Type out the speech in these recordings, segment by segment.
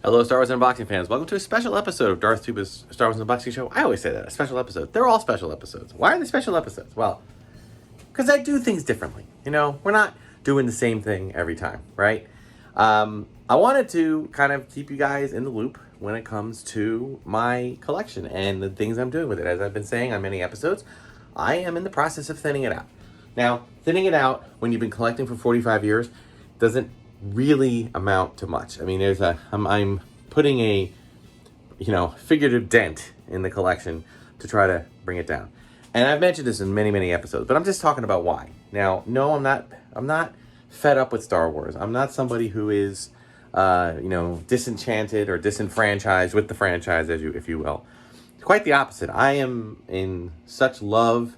Hello, Star Wars Unboxing fans. Welcome to a special episode of Darth Tuba's Star Wars Unboxing Show. I always say that, a special episode. They're all special episodes. Why are they special episodes? Well, because I do things differently. You know, we're not doing the same thing every time, right? I wanted to kind of keep you guys in the loop when it comes to my collection and the things I'm doing with it. As I've been saying on many episodes, I am in the process of thinning it out. Now, thinning it out when you've been collecting for 45 years doesn't really amount to much. I mean, I'm putting a, figurative dent in the collection to try to bring it down. And I've mentioned this in many episodes, but I'm just talking about why. Now, no, I'm not fed up with Star Wars. I'm not somebody who is, disenchanted or disenfranchised with the franchise, if you will. Quite the opposite. I am in such love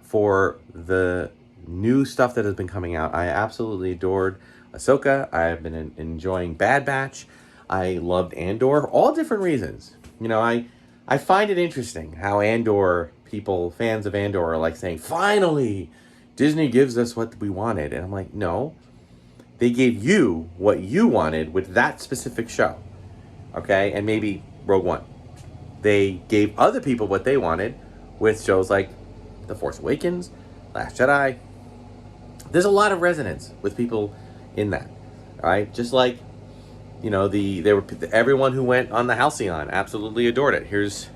for the new stuff that has been coming out. I absolutely adored Ahsoka. I've been enjoying Bad Batch. I loved Andor, all different reasons. I find it interesting how Andor people, fans of Andor, are like saying, finally, Disney gives us what we wanted. And I'm like, no, they gave you what you wanted with that specific show. Okay, and maybe Rogue One. They gave other people what they wanted with shows like The Force Awakens, Last Jedi. There's a lot of resonance with people in that, all right? Just like, everyone who went on the Halcyon absolutely adored it. Here's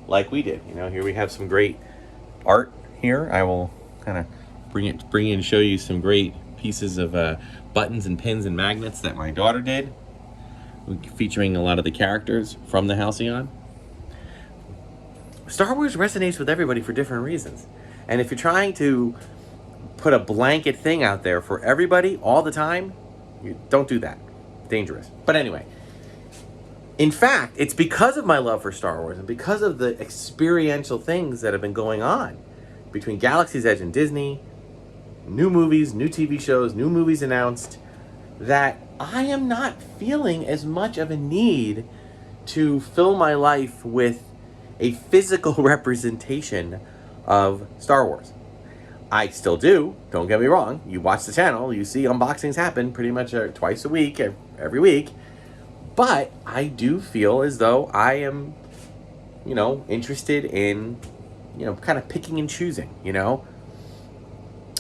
like we did. Here we have some great art here. I will kind of bring in and show you some great pieces of buttons and pins and magnets that my daughter did, featuring a lot of the characters from the Halcyon. Star Wars resonates with everybody for different reasons. And if you're trying to put a blanket thing out there for everybody all the time, you don't do that. Dangerous. But anyway, in fact, it's because of my love for Star Wars and because of the experiential things that have been going on between Galaxy's Edge and Disney, new movies, new TV shows, new movies announced, that I am not feeling as much of a need to fill my life with a physical representation of Star Wars. I still do, don't get me wrong. You watch the channel, you see unboxings happen pretty much twice a week, every week. But I do feel as though I am, interested in, kind of picking and choosing,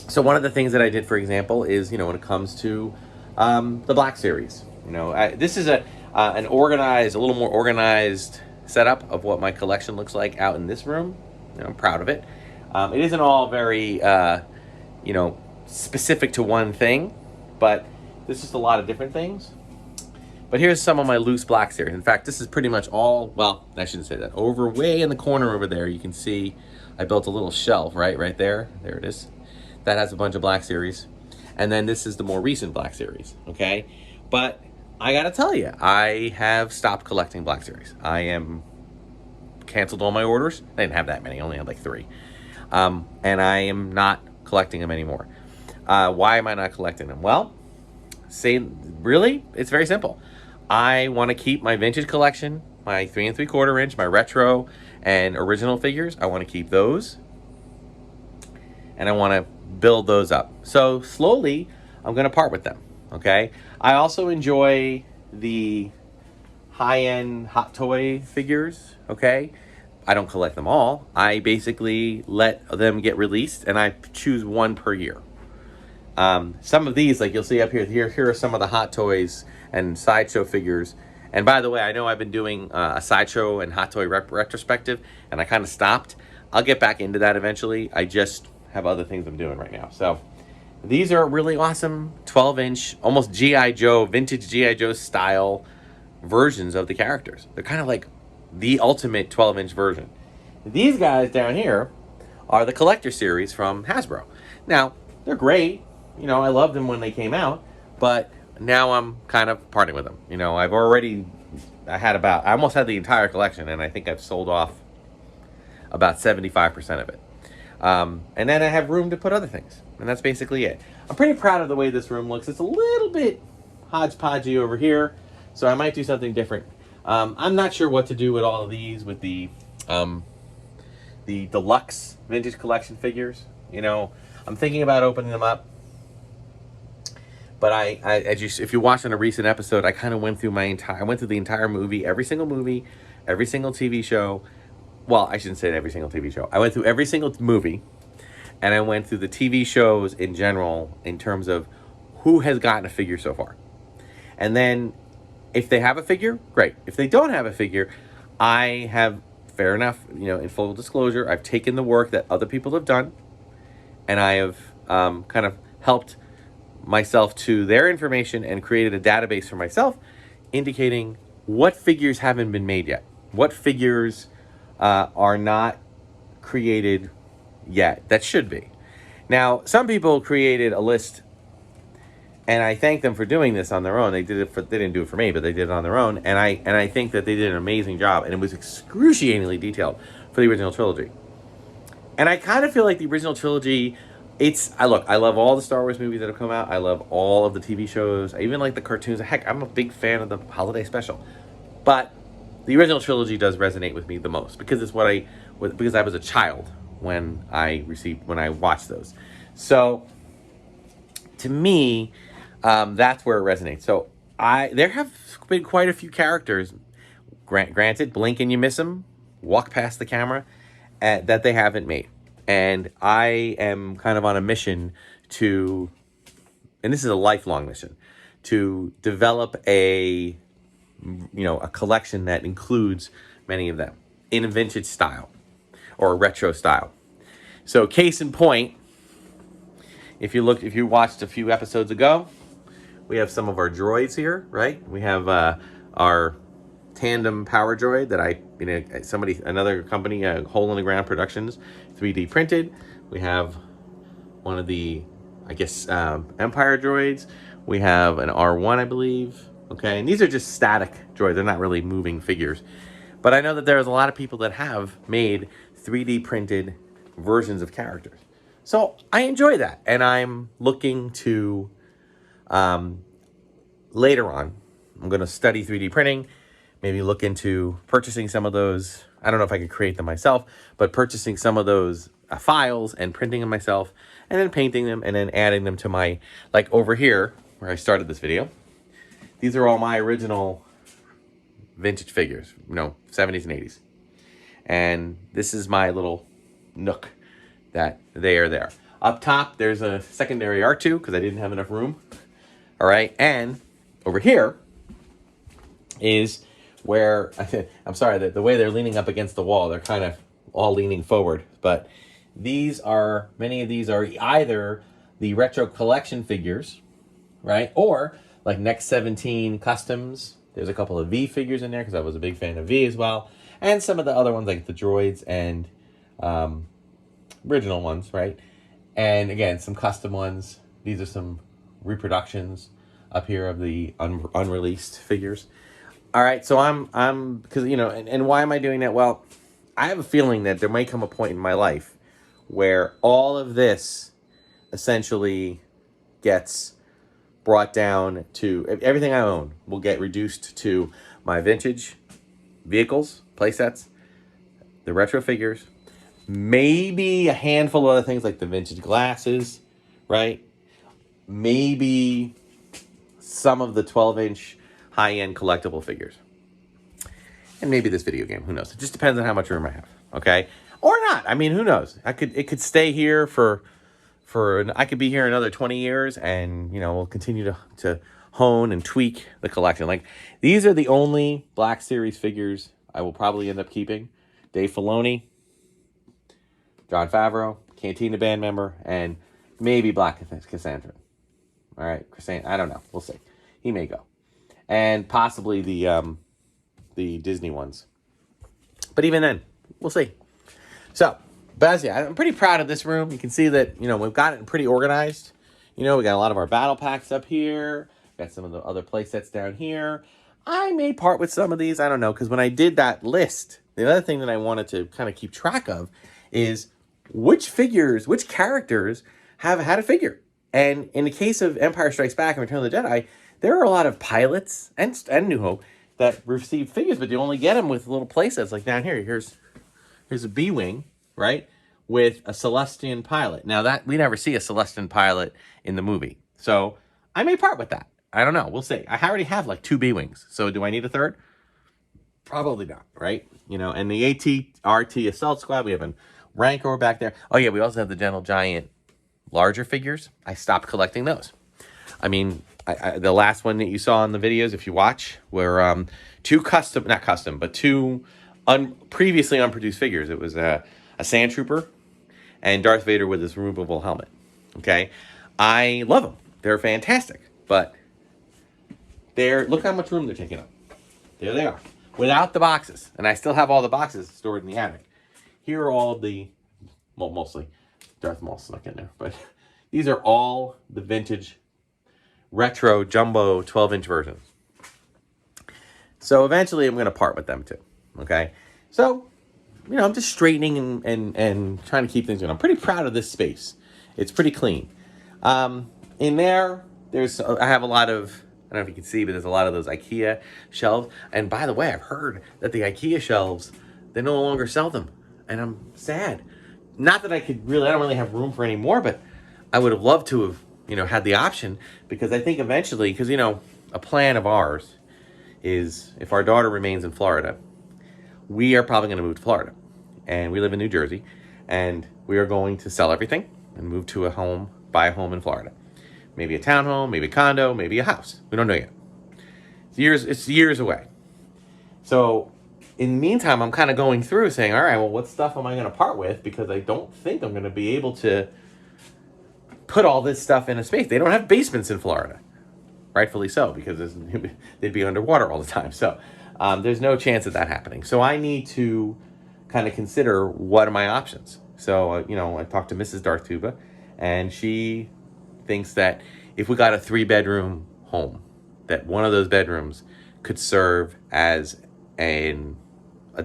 So one of the things that I did, for example, is, when it comes to the Black Series, this is a little more organized setup of what my collection looks like out in this room. I'm proud of it. It isn't all very, specific to one thing, but there's just a lot of different things. But here's some of my loose Black Series. In fact, this is pretty much all, well, I shouldn't say that. Over way in the corner over there, you can see I built a little shelf, right there. There it is. That has a bunch of Black Series. And then this is the more recent Black Series, okay? But I gotta tell you, I have stopped collecting Black Series. I am canceled all my orders. I didn't have that many, I only had like 3. And I am not collecting them anymore. Why am I not collecting them? Well, really, it's very simple. I want to keep my vintage collection, my 3 3/4 inch, my retro and original figures. I want to keep those. And I want to build those up. So slowly, I'm going to part with them, okay? I also enjoy the high-end Hot Toy figures, okay? I don't collect them all. I basically let them get released, and I choose one per year. Some of these, like you'll see up here are some of the Hot Toys and Sideshow figures. And by the way, I know I've been doing a Sideshow and Hot Toy retrospective, and I kind of stopped. I'll get back into that eventually. I just have other things I'm doing right now. So these are really awesome 12-inch, almost G.I. Joe, vintage G.I. Joe style versions of the characters. They're kind of like the ultimate 12-inch version. These guys down here are the collector series from Hasbro. Now, they're great. I loved them when they came out, but now I'm kind of parting with them. I almost had the entire collection, and I think I've sold off about 75% of it. And then I have room to put other things, and that's basically it. I'm pretty proud of the way this room looks. It's a little bit hodgepodgey over here, so I might do something different. I'm not sure what to do with all of these, with the deluxe vintage collection figures. I'm thinking about opening them up. But if you watched on a recent episode, I kind of went through the entire movie, every single TV show. Well, I shouldn't say every single TV show. I went through every single movie, and I went through the TV shows in general in terms of who has gotten a figure so far. And then if they have a figure, great. If they don't have a figure, I have, fair enough, in full disclosure, I've taken the work that other people have done, and I have kind of helped myself to their information and created a database for myself indicating what figures haven't been made yet. What figures are not created yet that should be. Now, some people created a list, and I thank them for doing this on their own. They didn't do it for me, but they did it on their own. And I think that they did an amazing job, and it was excruciatingly detailed for the original trilogy. And I kind of feel like the original trilogy, I love all the Star Wars movies that have come out. I love all of the TV shows. I even like the cartoons. Heck, I'm a big fan of the holiday special. But the original trilogy does resonate with me the most because because I was a child when I watched those. So to me, that's where it resonates. So there have been quite a few characters, granted, blink and you miss them, walk past the camera, that they haven't made. And I am kind of on a mission and this is a lifelong mission, to develop a collection that includes many of them in a vintage style or a retro style. So case in point, if you watched a few episodes ago, we have some of our droids here, right? We have our tandem power droid that another company, Hole in the Ground Productions, 3D printed. We have one of the, Empire droids. We have an R1, I believe. Okay, and these are just static droids. They're not really moving figures. But I know that there's a lot of people that have made 3D printed versions of characters. So I enjoy that. And I'm looking to, later on, I'm going to study 3D printing, maybe look into purchasing some of those. I don't know if I could create them myself, but purchasing some of those files and printing them myself, and then painting them and then adding them to my, like over here, where I started this video. These are all my original vintage figures, 70s and 80s. And this is my little nook that they are there. Up top, there's a secondary R2 because I didn't have enough room. All right, and over here is where, I'm sorry, the way they're leaning up against the wall, they're kind of all leaning forward. But many of these are either the retro collection figures, right? Or like Next 17 Customs. There's a couple of V figures in there because I was a big fan of V as well. And some of the other ones like the droids and original ones, right? And again, some custom ones. These are some reproductions up here of the unreleased figures. All right, so I'm because, and why am I doing that? Well, I have a feeling that there might come a point in my life where all of this essentially gets brought down to, everything I own will get reduced to my vintage vehicles, playsets, the retro figures, maybe a handful of other things like the vintage glasses, right? Maybe some of the 12-inch high-end collectible figures. And maybe this video game, who knows? It just depends on how much room I have, okay? Or not. I mean, who knows? It could stay here I could be here another 20 years and, we'll continue to hone and tweak the collection. Like, these are the only Black Series figures I will probably end up keeping. Dave Filoni, Jon Favreau, Cantina band member, and maybe Black Cassandra. All right, I don't know. We'll see. He may go. And possibly the Disney ones. But even then, we'll see. So, but yeah, I'm pretty proud of this room. You can see that, we've got it pretty organized. We got a lot of our battle packs up here. Got some of the other play sets down here. I may part with some of these. I don't know. Because when I did that list, the other thing that I wanted to kind of keep track of is which characters have had a figure. And in the case of Empire Strikes Back and Return of the Jedi, there are a lot of pilots and New Hope that receive figures, but you only get them with little play sets. Like down here, here's a B-Wing, right? With a Celestian pilot. Now that we never see a Celestian pilot in the movie. So I may part with that. I don't know. We'll see. I already have like 2 B-Wings. So do I need a third? Probably not, right? You know, and the AT-RT Assault Squad, we have a Rancor back there. Oh, yeah, we also have the Gentle Giant larger figures. I stopped collecting those. I mean, the last one that you saw in the videos, if you watch, were 2 custom, not custom, but 2 previously unproduced figures. It was a Sand Trooper and Darth Vader with his removable helmet. Okay? I love them. They're fantastic. But look how much room they're taking up. There they are. Without the boxes. And I still have all the boxes stored in the attic. Here are all well, mostly. Darth Maul snuck in there. But these are all the vintage retro jumbo 12-inch versions. So eventually I'm going to part with them too. Okay? So, you know, I'm just straightening and trying to keep things going. I'm pretty proud of this space. It's pretty clean. In there, I have a lot of, I don't know if you can see, but there's a lot of those IKEA shelves. And by the way, I've heard that the IKEA shelves, they no longer sell them. And I'm sad. Not that I don't really have room for any more, but I would have loved to have, you know, had the option, because I think eventually, because, you know, a plan of ours is if our daughter remains in Florida, we are probably going to move to Florida. And we live in New Jersey, and we are going to sell everything and move to buy a home in Florida. Maybe a townhome, maybe a condo, maybe a house. We don't know yet. It's years away. So in the meantime, I'm kind of going through saying, all right, well, what stuff am I going to part with? Because I don't think I'm going to be able to put all this stuff in a space. They don't have basements in Florida. Rightfully so, because they'd be underwater all the time. So there's no chance of that happening. So I need to kind of consider what are my options. So, you know, I talked to Mrs. Darth Tuba, and she thinks that if we got a 3-bedroom home, that one of those bedrooms could serve as a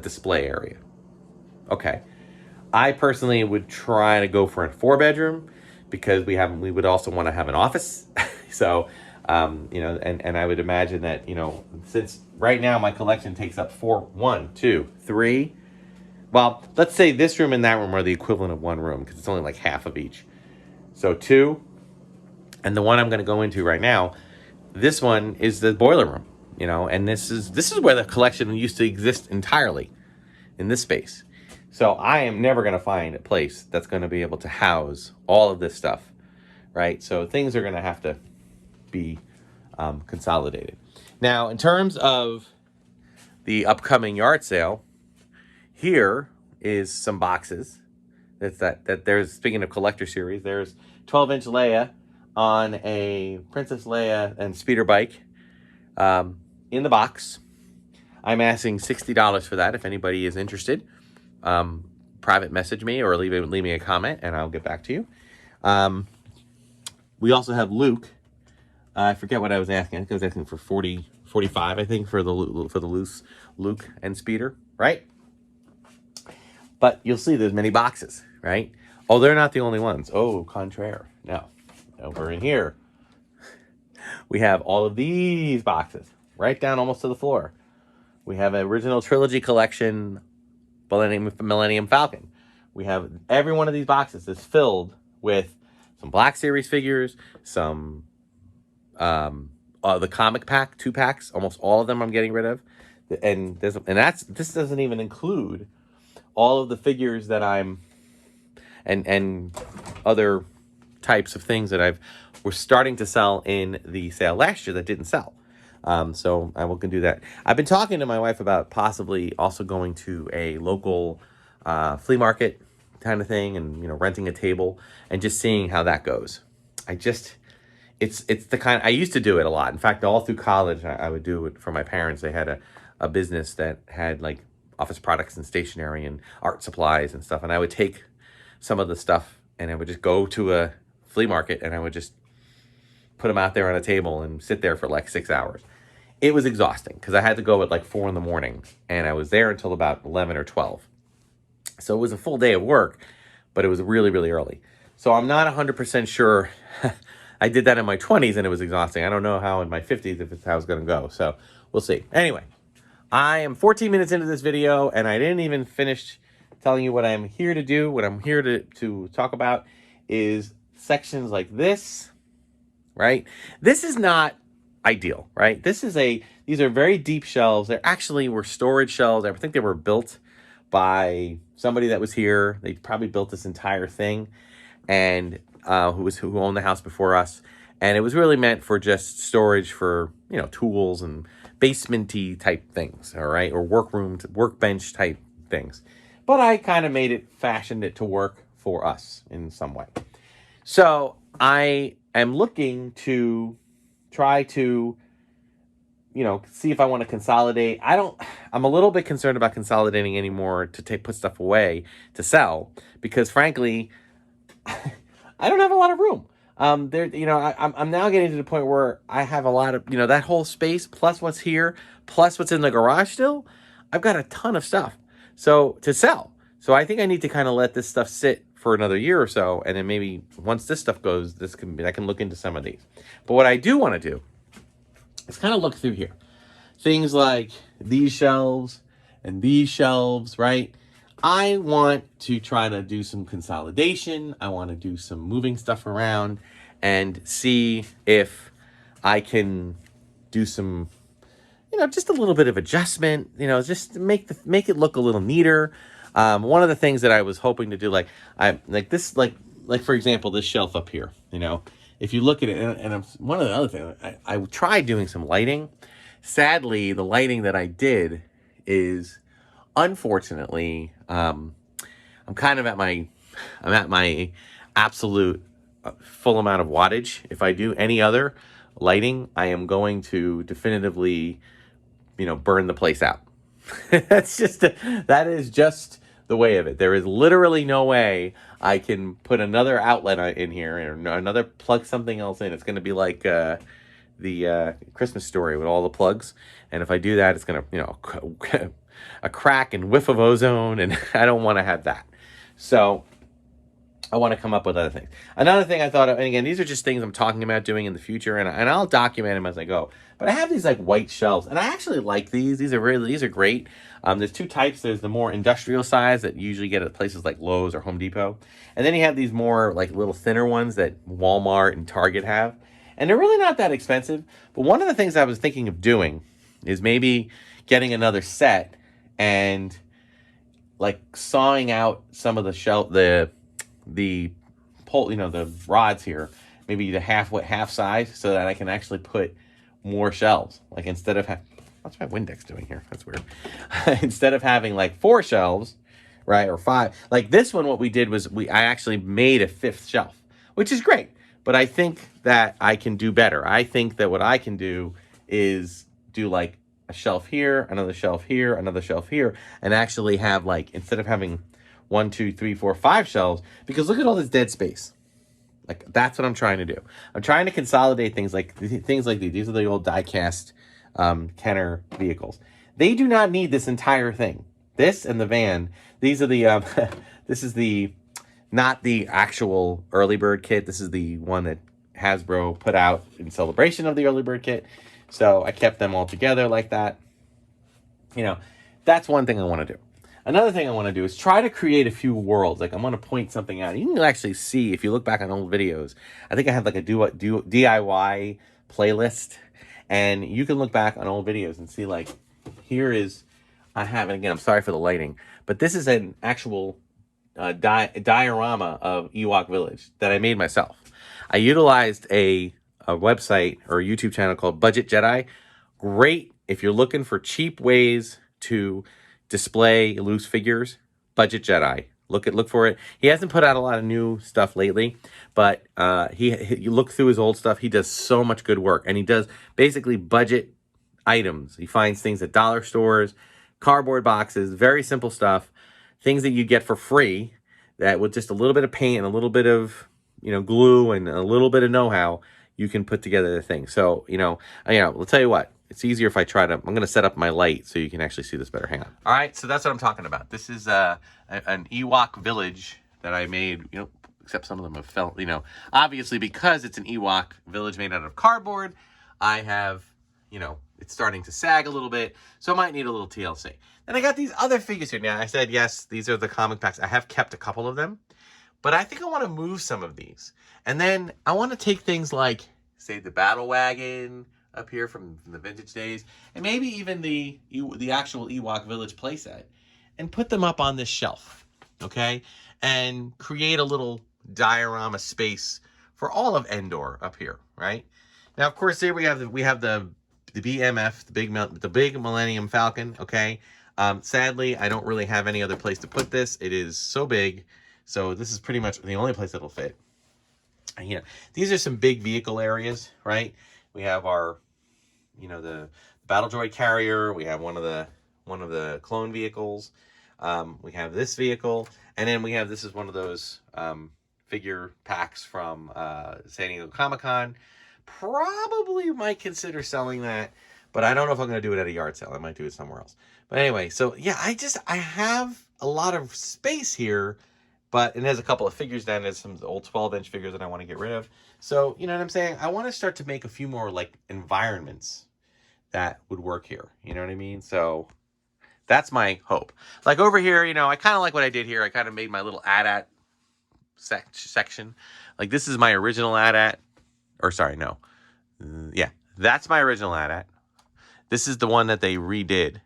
display area. Okay. I personally would try to go for a 4-bedroom, because we would also want to have an office. So, you know, and I would imagine that, you know, since right now my collection takes up 1, 2, 3. Well, let's say this room and that room are the equivalent of 1 room, because it's only like half of each. So 2, and the one I'm going to go into right now, this one is the boiler room, you know, and this is where the collection used to exist entirely, in this space. So I am never going to find a place that's going to be able to house all of this stuff, right? So things are going to have to be consolidated. Now, in terms of the upcoming yard sale, here is some boxes. That there's, speaking of collector series, there's 12-inch Leia on a Princess Leia and speeder bike in the box. I'm asking $60 for that. If anybody is interested, private message me or leave me a comment, and I'll get back to you. We also have Luke. I forget what I was asking. I think I was asking for 45, I think, for the loose Luke and speeder, right? But you'll see there's many boxes, right? Oh, they're not the only ones. Oh, contraire. No. Over in here, we have all of these boxes, right down almost to the floor. We have an original trilogy collection, Millennium Falcon. We have every one of these boxes is filled with some Black Series figures, some the comic pack, 2 packs. Almost all of them I'm getting rid of, and this doesn't even include all of the figures that I'm and other types of things that we're starting to sell in the sale last year that didn't sell. So I will do that. I've been talking to my wife about possibly also going to a local flea market kind of thing, and, you know, renting a table and just seeing how that goes. It's the kind, I used to do it a lot. In fact, all through college, I would do it for my parents. They had a business that had like office products and stationery and art supplies and stuff. And I would take some of the stuff and I would just go to a flea market and I would just put them out there on a table and sit there for like 6 hours. It was exhausting because I had to go at like 4 a.m. and I was there until about 11 or 12. So it was a full day of work, but it was really, really early. So I'm not 100% sure. I did that in my 20s and it was exhausting. I don't know how in my 50s if it's how it's going to go. So we'll see. Anyway, I am 14 minutes into this video and I didn't even finish telling you what I'm here to do. What I'm here to talk about is sections like this right? This is not ideal, right? These are very deep shelves. They actually were storage shelves. I think they were built by somebody that was here. They probably built this entire thing, and who owned the house before us. And it was really meant for just storage for, tools and basement-y type things, all right? Or workbench type things. But I kind of fashioned it to work for us in some way. So I am looking to try to, see if I want to consolidate. I'm a little bit concerned about consolidating anymore to put stuff away to sell, because frankly, I don't have a lot of room. I'm now getting to the point where I have a lot of, that whole space plus what's here, plus what's in the garage still. I've got a ton of stuff to sell. So I think I need to kind of let this stuff sit for another year or so, and then maybe once this stuff goes, I can look into some of these. But what I do want to do is kind of look through here. Things like these shelves and these shelves, right? I want to try to do some consolidation. I want to do some moving stuff around and see if I can do some, just a little bit of adjustment, just to make it look a little neater. One of the things that I was hoping to do, like for example, this shelf up here, if you look at it, and one of the other things, I tried doing some lighting. Sadly, the lighting that I did is, unfortunately, I'm at my absolute full amount of wattage. If I do any other lighting, I am going to definitively, burn the place out. That is just the way of it. There is literally no way I can put another outlet in here or plug something else in. It's going to be like the Christmas Story with all the plugs. And if I do that, it's going to, a crack and whiff of ozone, and I don't want to have that. So I want to come up with other things. Another thing I thought of, and again, these are just things I'm talking about doing in the future, and I'll document them as I go. But I have these like white shelves, and I actually like these. These are great. There's two types. There's the more industrial size that you usually get at places like Lowe's or Home Depot, and then you have these more like little thinner ones that Walmart and Target have, and they're really not that expensive. But one of the things I was thinking of doing is maybe getting another set and like sawing out some of the pole, the rods here, maybe the half size, so that I can actually put more shelves. Like instead of what's my Windex doing here? That's weird. Instead of having like 4 shelves, right, or 5, like this one, what we did was I actually made a 5th shelf, which is great. But I think that I can do better. I think that what I can do is do like a shelf here, another shelf here, another shelf here, and actually have like, instead of having 1, 2, 3, 4, 5 shelves, because look at all this dead space. Like that's what I'm trying to do. I'm trying to consolidate things like these. These are the old die-cast Kenner vehicles. They do not need this entire thing. This and the van. These are the this is not the actual early bird kit. This is the one that Hasbro put out in celebration of the early bird kit. So I kept them all together like that. That's one thing I want to do. Another thing I want to do is try to create a few worlds. Like I'm going to point something out. You can actually see, if you look back on old videos, I think I have like a DIY playlist. And you can look back on old videos and see like, and again, I'm sorry for the lighting, but this is an actual diorama of Ewok Village that I made myself. I utilized a website or a YouTube channel called Budget Jedi. Great if you're looking for cheap ways to display loose figures. Budget Jedi. Look for it. He hasn't put out a lot of new stuff lately, but you look through his old stuff. He does so much good work, and he does basically budget items. He finds things at dollar stores, cardboard boxes, very simple stuff, things that you get for free that with just a little bit of paint and a little bit of glue and a little bit of know-how, you can put together the thing. So I'll tell you what. It's easier if I try to, I'm going to set up my light so you can actually see this better. Hang on. All right, so that's what I'm talking about. This is an Ewok village that I made, except some of them have fell, obviously because it's an Ewok village made out of cardboard, I have, it's starting to sag a little bit, so I might need a little TLC. Then I got these other figures here. Now, I said, yes, these are the comic packs. I have kept a couple of them, but I think I want to move some of these. And then I want to take things like Save the battle wagon up here from the vintage days, and maybe even the actual Ewok Village playset, and put them up on this shelf, okay? And create a little diorama space for all of Endor up here, right? Now, of course, here we have the BMF, the big Millennium Falcon, okay? Sadly, I don't really have any other place to put this. It is so big, so this is pretty much the only place that'll fit. And, you know, these are some big vehicle areas, right? We have our, you know, the battle droid carrier. We have one of the clone vehicles. We have this vehicle, and then we have, this is one of those figure packs from San Diego Comic-Con. Probably might consider selling that, but I don't know if I'm going to do it at a yard sale. I might do it somewhere else. But anyway, so yeah, I have a lot of space here, and there's a couple of figures down. There's some old 12-inch figures that I want to get rid of. So, you know what I'm saying? I want to start to make a few more, like, environments that would work here. You know what I mean? So that's my hope. Like over here, you know, I kind of like what I did here. I kind of made my little AT-AT section. Like, this is my original AT-AT. Or sorry, no. Yeah, that's my original AT-AT. This is the one that they redid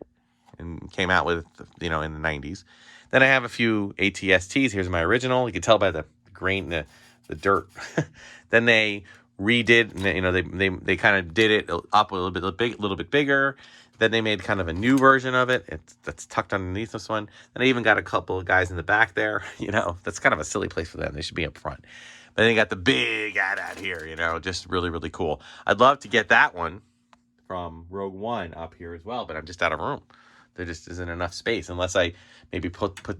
and came out with, you know, in the 90s. Then I have a few ATSTs. Here's my original. You can tell by the grain, the dirt. Then they redid, you know, they kind of did it up a little bit bigger. Then they made kind of a new version of it. That's tucked underneath this one. And I even got a couple of guys in the back there. You know, that's kind of a silly place for them. They should be up front. But then you got the big AT-AT here, you know, just really, really cool. I'd love to get that one from Rogue One up here as well, but I'm just out of room. There just isn't enough space unless I maybe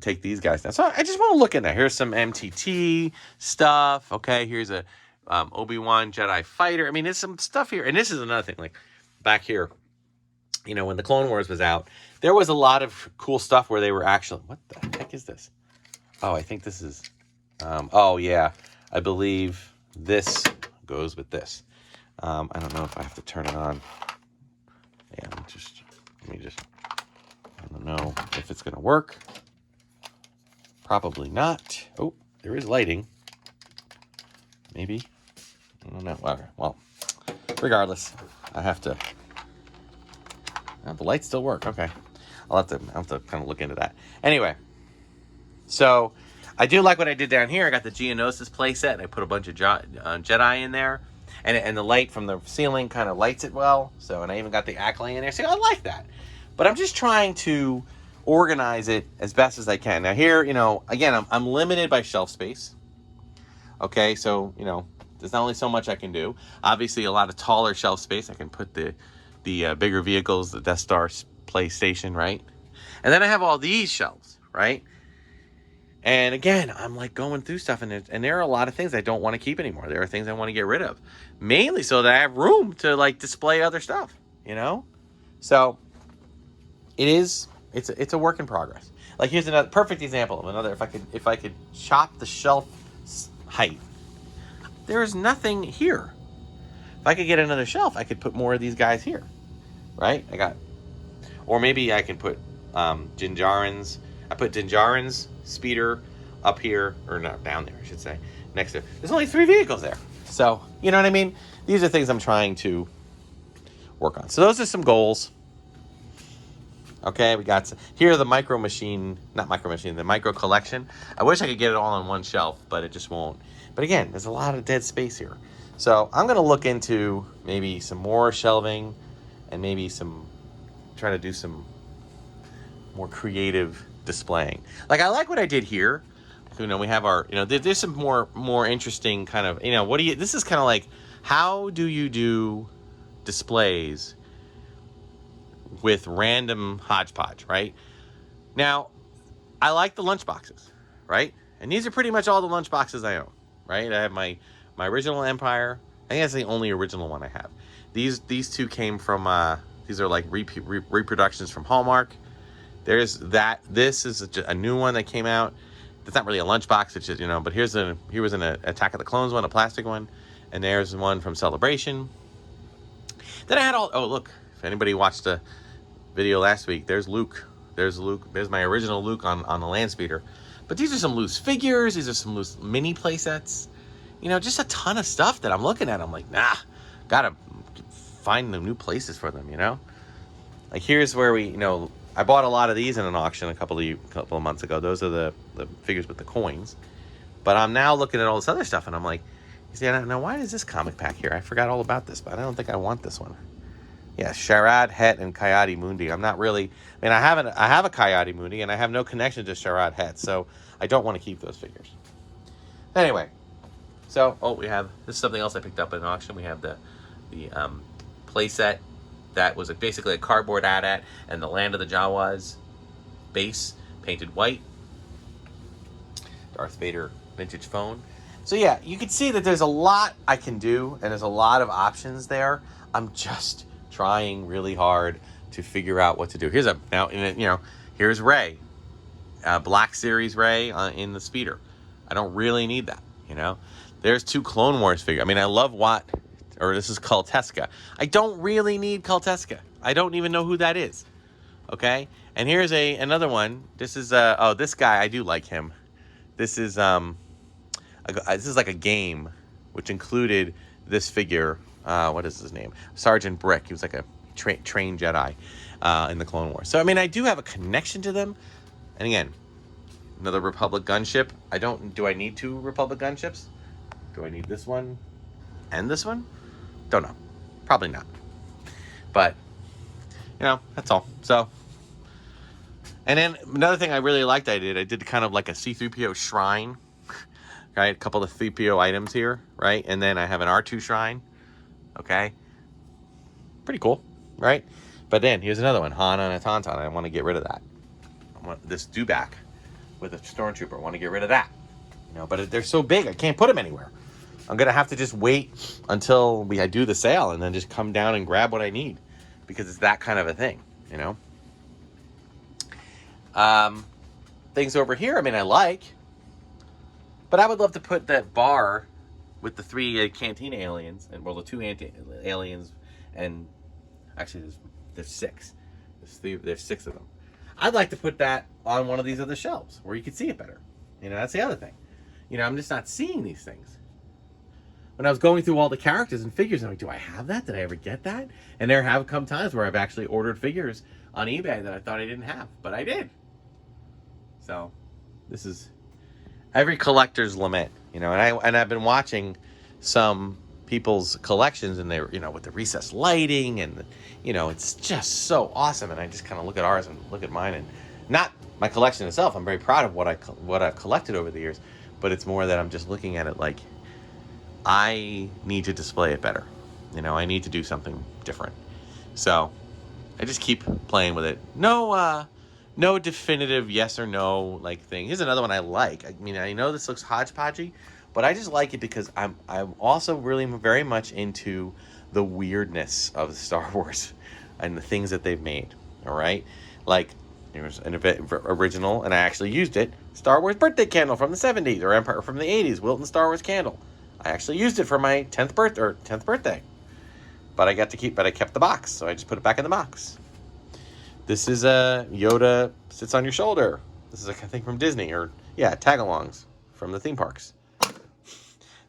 take these guys down. So I just want to look in there. Here's some MTT stuff. Okay, here's a Obi-Wan Jedi fighter. I mean, there's some stuff here. And this is another thing, like back here, you know, when the Clone Wars was out, there was a lot of cool stuff where they were actually, what the heck is this? Oh, I think this is, oh yeah, I believe this goes with this. I don't know if I have to turn it on. Yeah, let me just, I don't know if it's going to work. Probably not. Oh, there is lighting. Maybe. I don't know. Well, regardless, I have to. Oh, the lights still work. Okay. I'll have to kind of look into that. Anyway, so I do like what I did down here. I got the Geonosis playset, and I put a bunch of Jedi in there. And the light from the ceiling kind of lights it well. So, and I even got the Acolyte in there. So I like that. But I'm just trying to organize it as best as I can. Now here, you know, again, I'm limited by shelf space. Okay, so, you know, there's not only so much I can do. Obviously, a lot of taller shelf space. I can put the bigger vehicles, the Death Star PlayStation, right? And then I have all these shelves, right? And again, I'm like going through stuff, and there are a lot of things I don't want to keep anymore. There are things I want to get rid of, mainly so that I have room to like display other stuff, you know? So it's a work in progress. Like here's another perfect example of another. If I could chop the shelf height, there is nothing here. If I could get another shelf, I could put more of these guys here, right? Or maybe I can put Din Djarin's. I put Din Djarin's speeder up here, or not down there, I should say, next to. There's only 3 vehicles there, so you know what I mean. These are things I'm trying to work on. So those are some goals. Okay, we got here the the micro collection. I wish I could get it all on one shelf, but it just won't. But again, there's a lot of dead space here. So I'm going to look into maybe some more shelving and maybe try to do some more creative displaying. Like I like what I did here. You know, we have our, you know, there's some more interesting kind of, you know, this is kind of like, how do you do displays with random hodgepodge, right? Now, I like the lunch boxes, right? And these are pretty much all the lunch boxes I own, right? I have my original Empire. I think that's the only original one I have. These 2 came from, these are like reproductions from Hallmark. There's that. This is a new one that came out. It's not really a lunchbox. It's just, you know, but here was an Attack of the Clones one, a plastic one. And there's one from Celebration. Then I had oh, look. If anybody watched the video last week, there's Luke. There's my original Luke on the land speeder. But these are some loose figures. These are some loose mini playsets. You know, just a ton of stuff that I'm looking at. I'm like, nah, gotta find the new places for them, you know? Like here's where we, I bought a lot of these in an auction a couple of months ago. Those are the figures with the coins. But I'm now looking at all this other stuff, and I'm like, you see, now why is this comic pack here? I forgot all about this, but I don't think I want this one. Yeah, Sharad, Het, and Coyote Mundi. I'm not really. I mean, I have a Coyote Mundi, and I have no connection to Sharad Het, so I don't want to keep those figures. Anyway, so we have this is something else I picked up at an auction. We have the play set that was basically a cardboard AT-AT and the Land of the Jawas base painted white. Darth Vader vintage phone. So yeah, you can see that there's a lot I can do, and there's a lot of options there. I'm just trying really hard to figure out what to do. Here's Rey, Black Series Rey in the speeder. I don't really need that, There's 2 Clone Wars figures. I mean, I love this is Kulteska. I don't really need Kulteska. I don't even know who that is. Okay? And here's another one. This is this guy, I do like him. This is like a game which included this figure. What is his name? Sergeant Brick. He was like a trained Jedi in the Clone Wars. So I mean, I do have a connection to them. And again, another Republic gunship. Do I need 2 Republic gunships? Do I need this one and this one? Don't know. Probably not. But that's all. So, and then another thing I really liked, I did kind of like a C-3PO shrine, right? A couple of 3PO items here, right? And then I have an R2 shrine, okay? Pretty cool, right? But then here's another one, Han and a Tauntaun. I want to get rid of that. I want this Dewback with a Stormtrooper. I want to get rid of that. But they're so big, I can't put them anywhere. I'm going to have to just wait until I do the sale and then just come down and grab what I need, because it's that kind of a thing, Things over here, I mean, I like, but I would love to put that bar with the 3 Cantina aliens, and the 2 aliens, and actually there's 6. There's 6 of them. I'd like to put that on one of these other shelves where you can see it better. That's the other thing. I'm just not seeing these things. When I was going through all the characters and figures, I'm like, do I have that? Did I ever get that? And there have come times where I've actually ordered figures on eBay that I thought I didn't have, but I did. So this is every collector's lament, and I've been watching some people's collections, and they're, with the recessed lighting, and it's just so awesome. And I just kind of look at ours and look at mine, and not my collection itself. I'm very proud of what I've collected over the years, but it's more that I'm just looking at it like, I need to display it better. I need to do something different. So I just keep playing with it. No definitive yes or no thing. Here's another one I like. I mean, I know this looks hodgepodgey, but I just like it because I'm also really very much into the weirdness of Star Wars and the things that they've made. All right, there's an original, and I actually used it. Star Wars birthday candle from the 70s or Empire from the 80s. Wilton Star Wars candle. I actually used it for my 10th birthday. But I kept the box, so I just put it back in the box. This is a Yoda sits on your shoulder. This is I think from Disney, tag-alongs from the theme parks.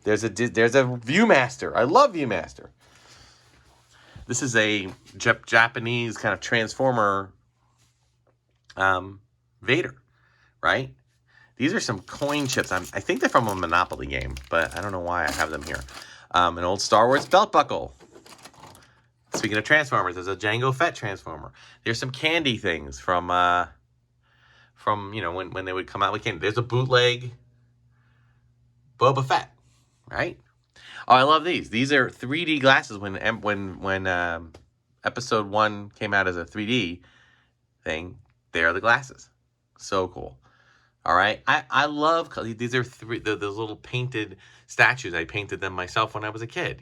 There's a Viewmaster. I love Viewmaster. This is a Japanese kind of Transformer Vader, right? These are some coin chips. I think they're from a Monopoly game, but I don't know why I have them here. An old Star Wars belt buckle. Speaking of Transformers, there's a Jango Fett Transformer. There's some candy things from when they would come out with candy. There's a bootleg Boba Fett, right? Oh, I love these. These are 3D glasses. When Episode 1 came out as a 3D thing, they are the glasses. So cool. All right, I love these are those little painted statues. I painted them myself when I was a kid,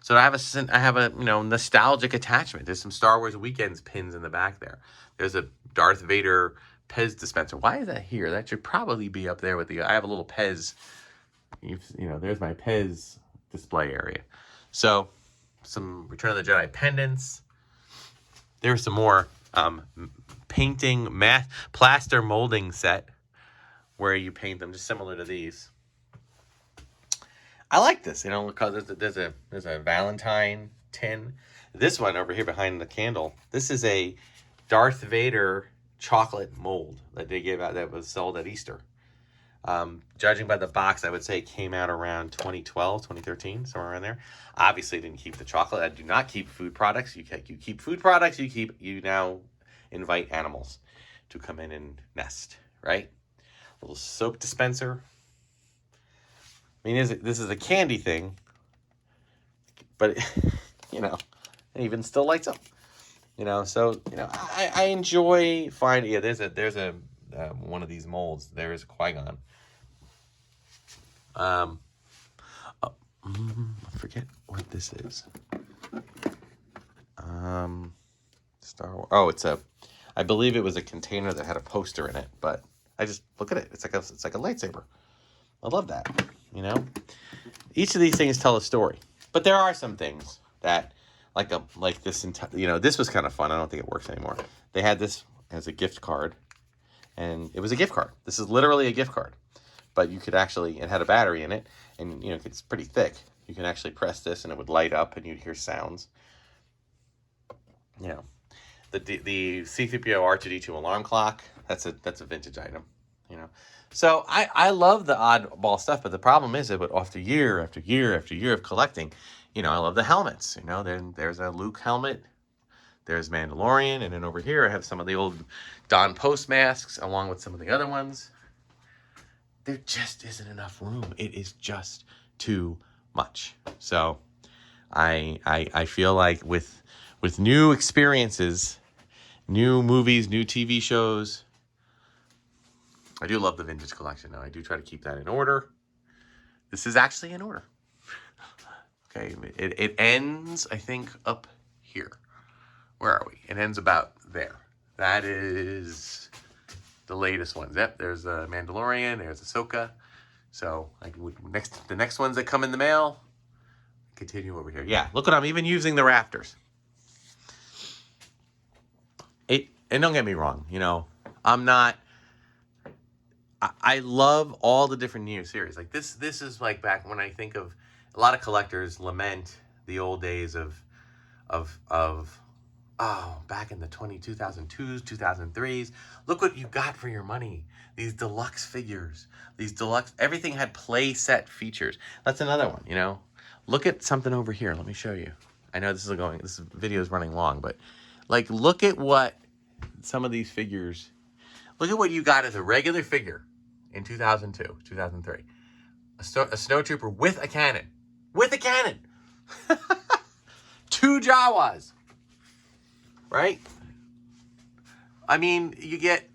So I have a nostalgic attachment. There's some Star Wars Weekends pins in the back there. There's a Darth Vader Pez dispenser. Why is that here? That should probably be up there with I have a little Pez. There's my Pez display area. So some Return of the Jedi pendants. There's some more painting plaster molding set, where you paint them just similar to these. I like this, because there's a Valentine tin. This one over here behind the candle, this is a Darth Vader chocolate mold that they gave out that was sold at Easter. Judging by the box, I would say it came out around 2012, 2013, somewhere around there. Obviously, didn't keep the chocolate. I do not keep food products. You keep food products. You now invite animals to come in and nest, right? A little soap dispenser. I mean, this is a candy thing, but it, it even still lights up. So I enjoy finding. Yeah, there's a one of these molds. There is a Qui-Gon. I forget what this is. Star Wars. Oh, I believe it was a container that had a poster in it, but I just look at it. It's like a lightsaber. I love that. Each of these things tell a story, but there are some things that, like this entire, this was kind of fun. I don't think it works anymore. They had this as a gift card, and it was a gift card. This is literally a gift card, but you could actually, it had a battery in it, and it's pretty thick. You can actually press this, and it would light up, and you'd hear sounds. The C-3PO R2-D2 alarm clock. That's a vintage item. So I love the oddball stuff, but the problem is that after year after year after year of collecting, I love the helmets. There's a Luke helmet, there's Mandalorian, and then over here I have some of the old Don Post masks along with some of the other ones. There just isn't enough room. It is just too much. So I feel like with new experiences, new movies, new TV shows, I do love the vintage collection now. I do try to keep that in order. This is actually in order. Okay, it ends, I think, up here. Where are we? It ends about there. That is the latest ones. Yep, there's a Mandalorian, there's Ahsoka. So the next ones that come in the mail, continue over here. Yeah, look what I'm even using the rafters. And don't get me wrong, I'm not. I love all the different new series. Like this is like back when I think of a lot of collectors lament the old days of back in the 2002s, 2003s. Look what you got for your money. These deluxe figures, everything had play set features. That's another one, Look at something over here. Let me show you. I know this video is running long, but look at what some of these figures, look at what you got as a regular figure in 2002, 2003. A snowtrooper with a cannon. With a cannon! 2 Jawas. Right? I mean, you get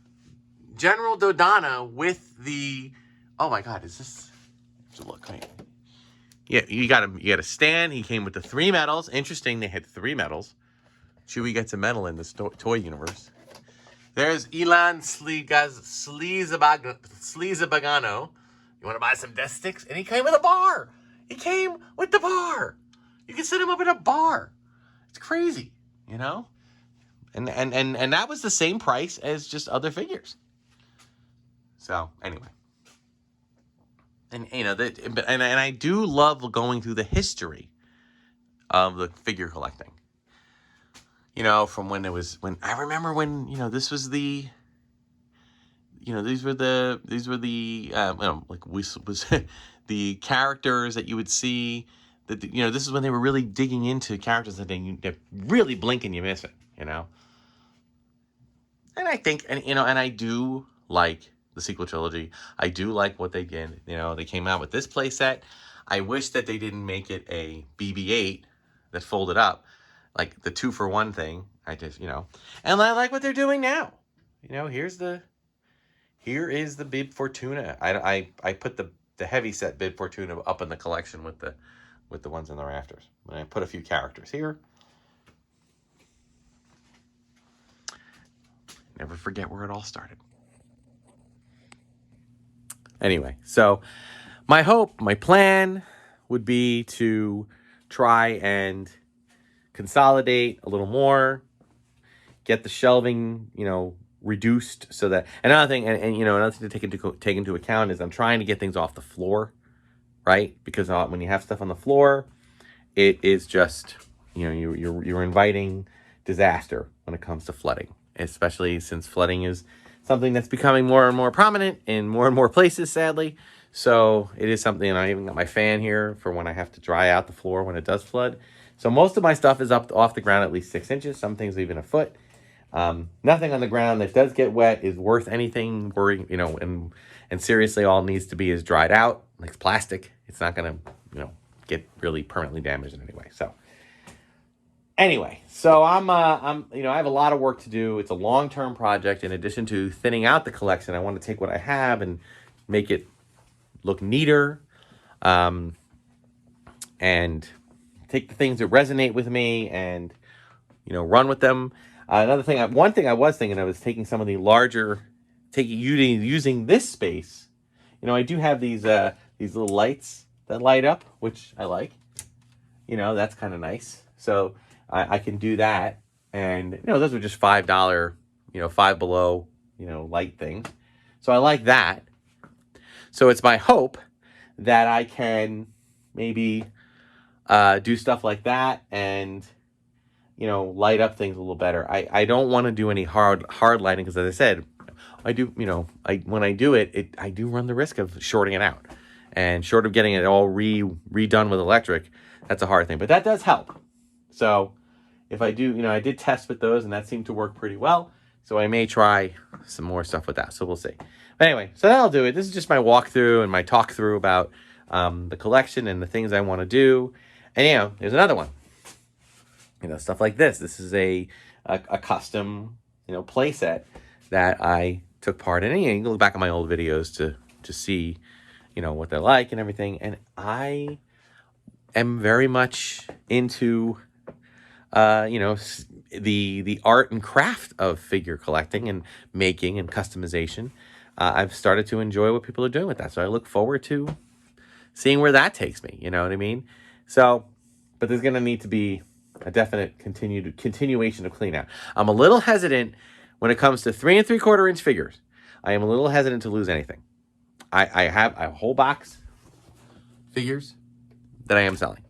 General Dodonna with the... Oh my God, is this... Look, yeah, you got a stand. He came with the 3 medals. Interesting, they had 3 medals. Chewie gets a medal in this toy universe. There's Elan Sleazabagano. You want to buy some death sticks? And he came with a bar. He came with the bar. You can set him up in a bar. It's crazy, And that was the same price as just other figures. So anyway, and I do love going through the history of the figure collecting. From when I remember when, this was the, these were the the characters that you would see that, this is when they were really digging into characters that they're really blink and you miss it, And I think, and I do like the sequel trilogy. I do like what they did. They came out with this play set. I wish that they didn't make it a BB-8 that folded up. Like the 2-for-1 thing. I just, and I like what they're doing now. Here is the Bib Fortuna. I put the heavy set Bib Fortuna up in the collection with the ones in the rafters. And I put a few characters here. Never forget where it all started. Anyway, so my plan would be to try and consolidate a little more, get the shelving, reduced so that. Another thing, and another thing to take into account is I'm trying to get things off the floor. right? Because when you have stuff on the floor, it is just, you're inviting disaster when it comes to flooding, especially since flooding is something that's becoming more and more prominent in more and more places, sadly. So it is something, and I even got my fan here for when I have to dry out the floor when it does flood. So most of my stuff is up off the ground at least 6 inches, some things even a foot. Nothing on the ground that does get wet is worth anything worrying, and seriously, all it needs to be is dried out, like it's plastic. It's not going to, get really permanently damaged in any way. So anyway, so I have a lot of work to do. It's a long-term project. In addition to thinning out the collection, I want to take what I have and make it look neater, and take the things that resonate with me and, run with them. One thing I was thinking of is taking some of the larger, using this space. I do have these little lights that light up, which I like. That's kind of nice. So I can do that. And, those are just $5, Five Below, light things. So I like that. So it's my hope that I can maybe do stuff like that and, light up things a little better. I don't want to do any hard lighting because, as I said, I do, when I do it, I do run the risk of shorting it out. And short of getting it all redone with electric, that's a hard thing. But that does help. So if I do, I did test with those and that seemed to work pretty well. So I may try some more stuff with that. So we'll see. But anyway, so that'll do it. This is just my walkthrough and my talk through about the collection and the things I want to do. And, there's another one. Stuff like this. This is a custom, play set that I took part in. And, you can look back at my old videos to see, what they're like and everything. And I am very much into, the art and craft of figure collecting and making and customization. I've started to enjoy what people are doing with that. So I look forward to seeing where that takes me. You know what I mean? So, but there's going to need to be a definite continuation of clean out. I'm a little hesitant when it comes to 3 3/4 inch figures. I am a little hesitant to lose anything. I have a whole box figures that I am selling.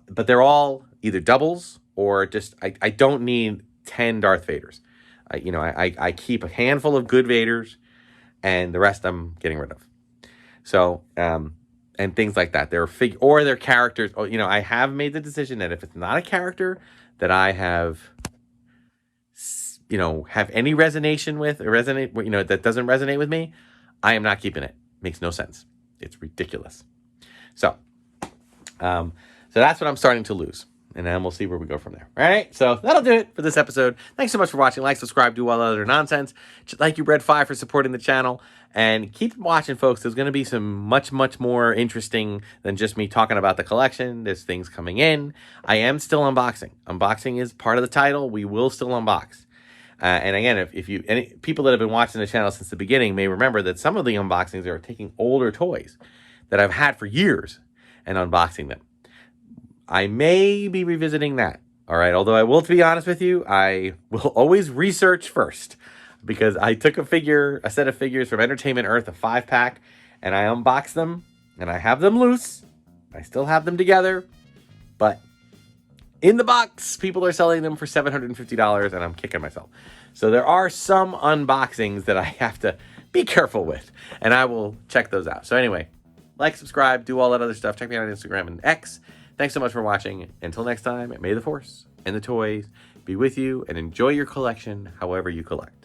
But they're all either doubles or just, I don't need 10 Darth Vaders. I keep a handful of good Vaders and the rest I'm getting rid of. So, and things like that. They're characters. I have made the decision that if it's not a character that I have any resonation with, or that doesn't resonate with me, I am not keeping it. Makes no sense. It's ridiculous. So that's what I'm starting to lose. And then we'll see where we go from there. All right. So that'll do it for this episode. Thanks so much for watching. Like, subscribe, do all other nonsense. Thank you, Red 5, for supporting the channel. And keep watching, folks. There's going to be some much, much more interesting than just me talking about the collection. There's things coming in. I am still unboxing. Unboxing is part of the title. We will still unbox. And again, if any people that have been watching the channel since the beginning may remember that some of the unboxings are taking older toys that I've had for years and unboxing them. I may be revisiting that. All right. Although I will, to be honest with you, I will always research first, because I took a set of figures from Entertainment Earth, a 5-pack, and I unboxed them and I have them loose. I still have them together, but in the box, people are selling them for $750 and I'm kicking myself. So there are some unboxings that I have to be careful with, and I will check those out. So anyway, like, subscribe, do all that other stuff. Check me out on Instagram and X. Thanks so much for watching. Until next time, may the Force and the toys be with you, and enjoy your collection however you collect.